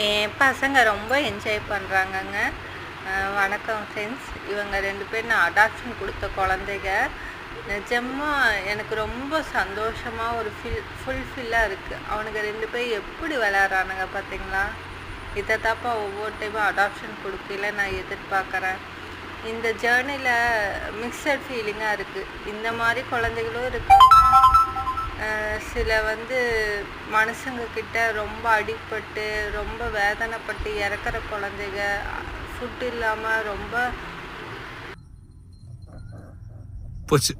என் பசங்க ரொம்ப என்ஜாய் பண்ணுறாங்கங்க. வணக்கம் ஃப்ரெண்ட்ஸ். இவங்க 2 பேரும் நான் அடாப்ஷன் கொடுத்த குழந்தைங்க. நிஜமா எனக்கு ரொம்ப சந்தோஷமா ஒரு ஃபுல்ஃபில்லாக இருக்குது. அவனுங்க 2 பேரும் எப்படி விளையாடுறானுங்க பார்த்தீங்களா? இதை தாப்பா ஒவ்வொரு டைமும் அடாப்ஷன் கொடுக்கையில நான் எதிர்பார்க்குறேன். இந்த ஜேர்னியில் மிக்சட் ஃபீலிங்காக இருக்குது. இந்த மாதிரி குழந்தைகளும் இருக்காங்க. சில மனுஷங்க கிட்ட ரொம்ப அடிபட்டு ரொம்ப வேதனைப்பட்டு இறக்குற குழந்தைங்க, ஃபுட் இல்லாமல் ரொம்ப போச்சு.